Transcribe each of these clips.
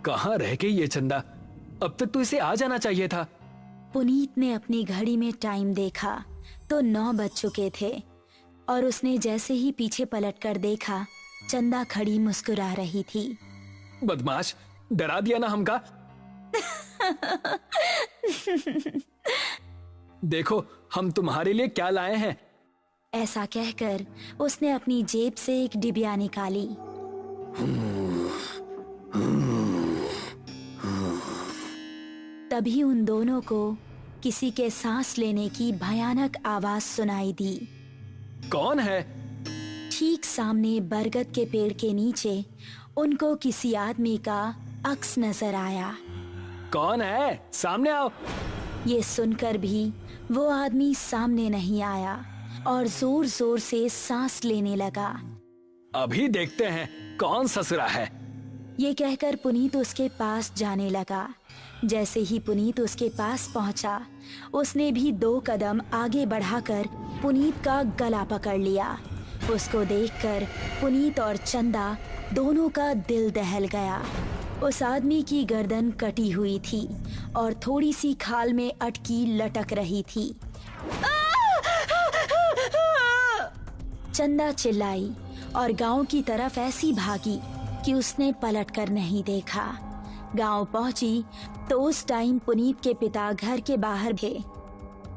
कहाँ रह गई ये चंदा? अब तक तो इसे आ जाना चाहिए था। पुनीत ने अपनी घड़ी में टाइम देखा तो 9 बज चुके थे और उसने जैसे ही पीछे पलटकर देखा, चंदा खड़ी मुस्कुरा रही थी। बदमाश, डरा दिया ना हमका। देखो हम तुम्हारे लिए क्या लाए हैं। ऐसा कहकर उसने अपनी जेब से एक डिबिया निकाली। तभी उन दोनों को किसी के सांस लेने की भयानक आवाज सुनाई दी। कौन है? ठीक सामने बरगद के पेड़ के नीचे उनको किसी आदमी का अक्स नजर आया। कौन है? सामने आओ। ये सुनकर भी वो आदमी सामने नहीं आया और जोर जोर से सांस लेने लगा। अभी देखते हैं कौन ससुरा है। ये कहकर पुनीत उसके पास जाने लगा। जैसे ही पुनीत उसके पास पहुंचा, उसने भी 2 कदम आगे बढ़ाकर पुनीत का गला पकड़ लिया। उसको देखकर पुनीत और चंदा दोनों का दिल दहल गया। उस आदमी की गर्दन कटी हुई थी और थोड़ी सी खाल में अटकी लटक रही थी। चंदा चिल्लाई और गांव की तरफ ऐसी भागी कि उसने पलटकर नहीं देखा। गांव पहुंची तो उस टाइम पुनीत के पिता घर के बाहर थे।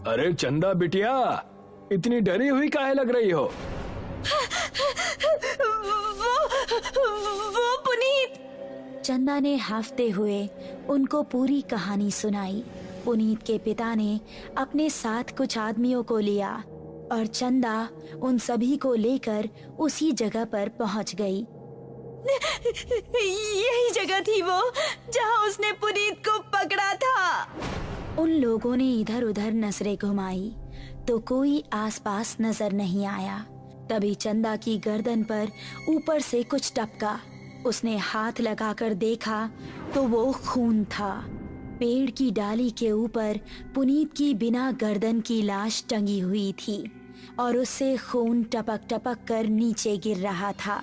अरे चंदा बिटिया, इतनी डरी हुई काहे लग रही हो? वो पुनीत। चंदा ने हाफते हुए उनको पूरी कहानी सुनाई। पुनीत के पिता ने अपने साथ कुछ आदमियों को लिया और चंदा उन सभी को लेकर उसी जगह पर पहुंच गई। यही जगह थी वो जहां उसने पुनीत को पकड़ा था। उन लोगों ने इधर उधर नजरें घुमाई तो कोई आसपास नजर नहीं आया। तभी चंदा की गर्दन पर ऊपर से कुछ टपका। उसने हाथ लगाकर देखा तो वो खून था। पेड़ की डाली के ऊपर पुनीत की बिना गर्दन की लाश टंगी हुई थी और उससे खून टपक टपक कर नीचे गिर रहा था।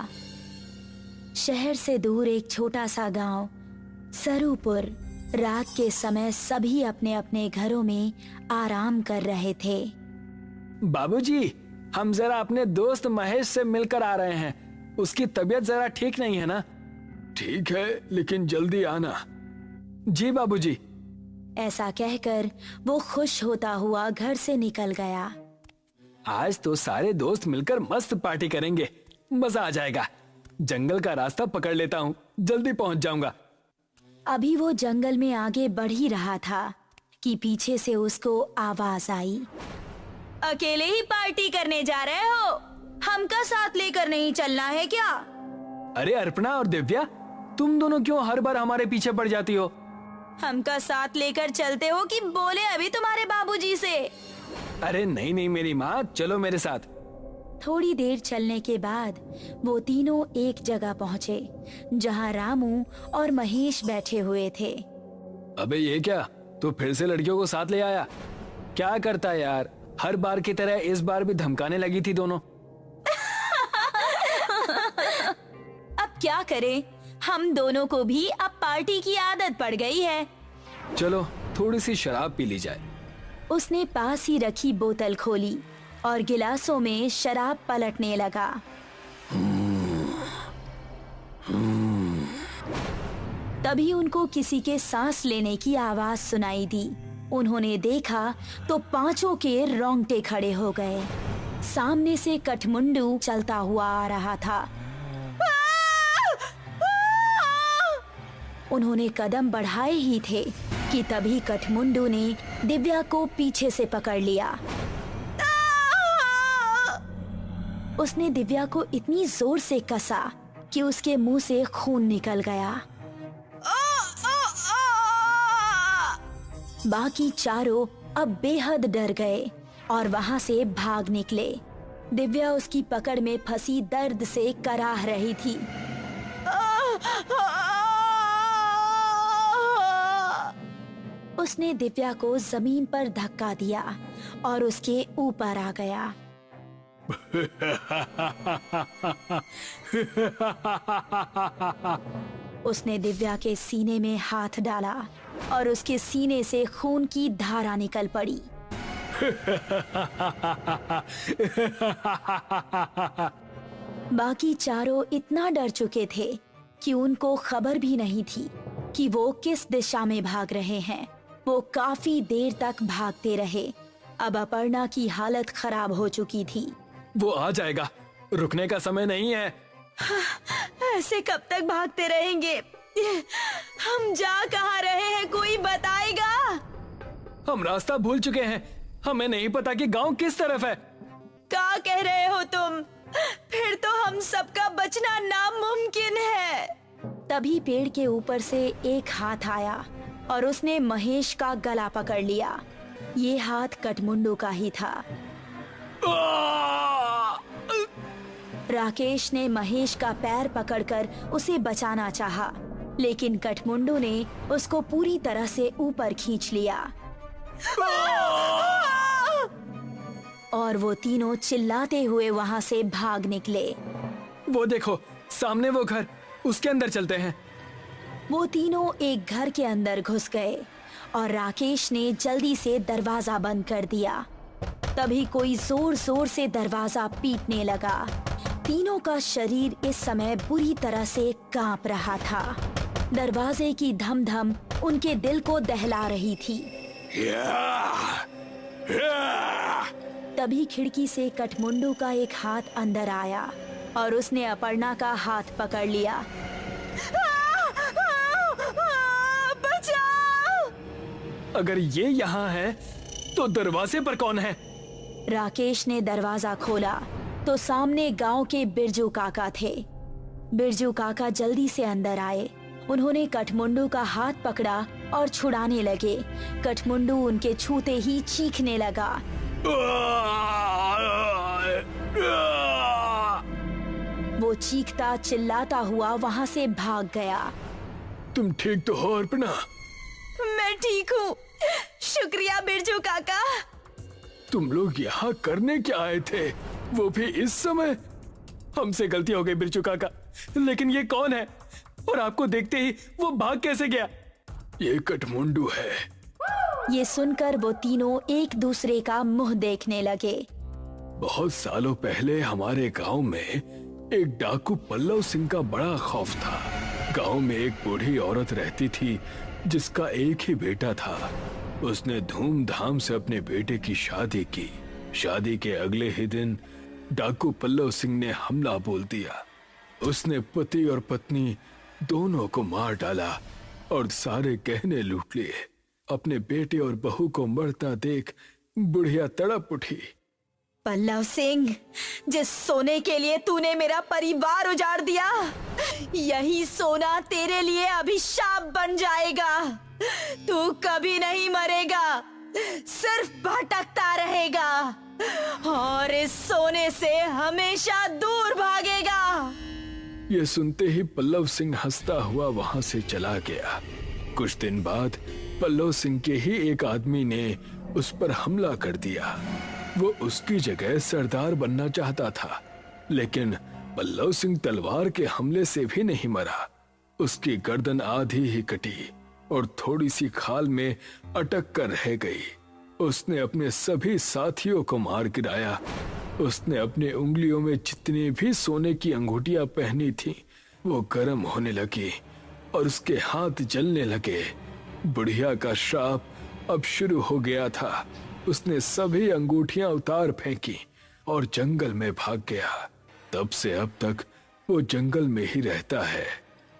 शहर से दूर एक छोटा सा गांव सरूपुर। रात के समय सभी अपने अपने घरों में आराम कर रहे थे। बाबूजी, हम जरा अपने दोस्त महेश से मिलकर आ रहे हैं। उसकी तबीयत जरा ठीक नहीं है ना? ठीक है, लेकिन जल्दी आना। जी बाबूजी। ऐसा कहकर वो खुश होता हुआ घर से निकल गया। आज तो सारे दोस्त मिलकर मस्त पार्टी करेंगे, मजा आ जाएगा। जंगल का रास्ता पकड़ लेता हूँ, जल्दी पहुँच जाऊंगा। अभी वो जंगल में आगे बढ़ ही रहा था कि पीछे से उसको आवाज आई। अकेले ही पार्टी करने जा रहे हो? हमका साथ लेकर नहीं चलना है क्या? अरे अर्पणा और दिव्या, तुम दोनों क्यों हर बार हमारे पीछे पड़ जाती हो? हमका साथ लेकर चलते हो कि बोले अभी तुम्हारे बाबूजी से? अरे नहीं नहीं मेरी माँ, चलो मेरे साथ। थोड़ी देर चलने के बाद वो तीनों एक जगह पहुँचे जहाँ रामू और महेश बैठे हुए थे। अबे ये क्या, तू फिर से लड़कियों को साथ ले आया? क्या करता है यार, हर बार की तरह इस बार भी धमकाने लगी थी दोनों। अब क्या करें, हम दोनों को भी अब पार्टी की आदत पड़ गई है। चलो थोड़ी सी शराब पी ली जाए। उसने पास ही रखी बोतल खोली और गिलासों में शराब पलटने लगा। तभी उनको किसी के सांस लेने की आवाज सुनाई दी। उन्होंने देखा तो पांचों के रोंगटे खड़े हो गए। सामने से कठमुंडू चलता हुआ आ रहा था। उन्होंने कदम बढ़ाए ही थे कि तभी कठमुंडू ने दिव्या को पीछे से पकड़ लिया। उसने दिव्या को इतनी जोर से कसा कि उसके मुंह से खून निकल गया। बाकी चारों अब बेहद डर गए और वहां से भाग निकले। दिव्या उसकी पकड़ में फंसी दर्द से कराह रही थी। उसने दिव्या को जमीन पर धक्का दिया और उसके ऊपर आ गया। उसने दिव्या के सीने में हाथ डाला और उसके सीने से खून की धारा निकल पड़ी। बाकी चारों इतना डर चुके थे कि उनको खबर भी नहीं थी कि वो किस दिशा में भाग रहे हैं। वो काफी देर तक भागते रहे। अब अपर्णा की हालत खराब हो चुकी थी। वो आ जाएगा, रुकने का समय नहीं है। ऐसे कब तक भागते रहेंगे? हम जा कहाँ रहे हैं, कोई बताएगा? हम रास्ता भूल चुके हैं, हमें नहीं पता कि गांव किस तरफ है। क्या कह रहे हो तुम? फिर तो हम सबका बचना नामुमकिन है। तभी पेड़ के ऊपर से एक हाथ आया और उसने महेश का गला पकड़ लिया। ये हाथ कठमुंडू का ही था। राकेश ने महेश का पैर पकड़कर उसे बचाना चाहा, लेकिन कठमुंडू ने उसको पूरी तरह से ऊपर खींच लिया और वो तीनों चिल्लाते हुए वहाँ से भाग निकले। वो देखो, सामने वो घर, उसके अंदर चलते हैं। वो तीनों एक घर के अंदर घुस गए और राकेश ने जल्दी से दरवाजा बंद कर दिया। तभी कोई जोर जोर से दरवाजा पीटने लगा। तीनों का शरीर इस समय बुरी तरह से कांप रहा था। दरवाजे की धम धम उनके दिल को दहला रही थी। तभी खिड़की से कठमुंडू का एक हाथ अंदर आया और उसने अपर्णा का हाथ पकड़ लिया। बचाओ! अगर ये यहाँ है तो दरवाजे पर कौन है? राकेश ने दरवाजा खोला तो सामने गांव के बिरजू काका थे। बिरजू काका जल्दी से अंदर आए। उन्होंने कठमुंडू का हाथ पकड़ा और छुड़ाने लगे। कठमुंडू उनके छूते ही चीखने लगा। वो चीखता चिल्लाता हुआ वहाँ से भाग गया। तुम ठीक तो हो अर्पणा? मैं ठीक हूँ, शुक्रिया बिरजू काका। तुम लोग यहाँ करने क्या आए थे, वो भी इस समय? हमसे गलती हो गई बिरजू काका, लेकिन ये कौन है और आपको देखते ही वो भाग कैसे गया? ये कठमुंडू है। ये सुनकर वो तीनों एक दूसरे का मुंह देखने लगे। बहुत सालों पहले हमारे गांव में एक डाकू पल्लव सिंह का बड़ा खौफ था। गांव में एक बूढ़ी औरत रहती थी जिसका एक ही बेटा था। उसने धूमधाम से अपने बेटे की शादी की। शादी के अगले ही दिन डाकू पल्लव सिंह ने हमला बोल दिया। उसने पति और पत्नी दोनों को मार डाला और सारे गहने लूट लिए। अपने बेटे और बहू को मरता देख बुढ़िया तड़प उठी। पल्लव सिंह, जिस सोने के लिए तूने मेरा परिवार उजाड़ दिया, यही सोना तेरे लिए अभिशाप बन जाएगा। तू कभी नहीं मरेगा, सिर्फ भटकता रहेगा और इस सोने से हमेशा दूर भागेगा। ये सुनते ही पल्लव सिंह हंसता हुआ वहां से चला गया। कुछ दिन बाद पल्लव सिंह के ही एक आदमी ने उस पर हमला कर दिया। वो उसकी जगह सरदार बनना चाहता था, लेकिन पल्लव सिंह तलवार के हमले से भी नहीं मरा। उसकी गर्दन आधी ही कटी और थोड़ी सी खाल में अटक कर रह गई। उसने अपने सभी साथियों को मार गिराया। उसने अपने उंगलियों में जितनी भी सोने की अंगूठियां पहनी थी वो गर्म होने लगी और उसके हाथ जलने लगे। बुढ़िया का श्राप अब शुरू हो गया था। उसने सभी अंगूठियां उतार फेंकी और जंगल में भाग गया। तब से अब तक वो जंगल में ही रहता है।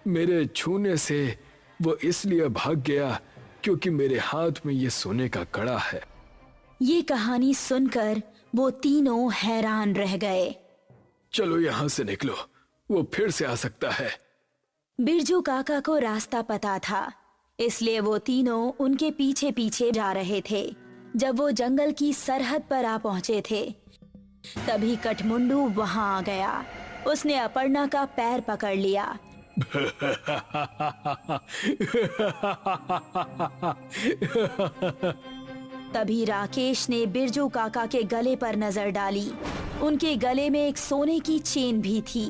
मेरे छूने से वो इसलिए भाग गया क्योंकि मेरे हाथ में ये सोने का कड़ा है। ये कहानी सुनकर वो तीनों हैरान रह गए। चलो यहाँ से निकलो, वो फिर से आ सकता है। बिरजू काका को रास्ता पता था, इसलिए वो तीनों उनके पीछे पीछे जा रहे थे। जब वो जंगल की सरहद पर आ पहुंचे थे, तभी कठमुंडू वहां आ गया। उसने अपर्णा का पैर पकड़ लिया। तभी राकेश ने बिरजू काका के गले पर नजर डाली। उनके गले में एक सोने की चेन भी थी।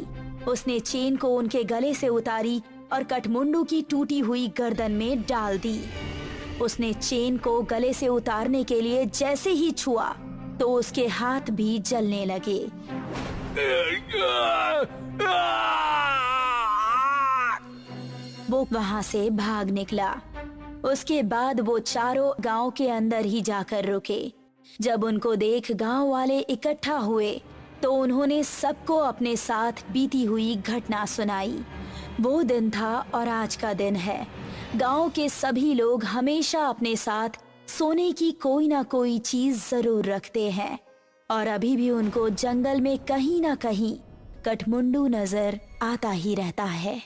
उसने चेन को उनके गले से उतारी और कठमुंडू की टूटी हुई गर्दन में डाल दी। उसने चेन को गले से उतारने के लिए जैसे ही छुआ तो उसके हाथ भी जलने लगे। वो वहां से भाग निकला। उसके बाद वो चारों गांव के अंदर ही जाकर रुके। जब उनको देख गांव वाले इकट्ठा हुए तो उन्होंने सबको अपने साथ बीती हुई घटना सुनाई। वो दिन था और आज का दिन है। गांव के सभी लोग हमेशा अपने साथ सोने की कोई ना कोई चीज जरूर रखते हैं और अभी भी उनको जंगल में कहीं ना कहीं कठमुंडू नजर आता ही रहता है।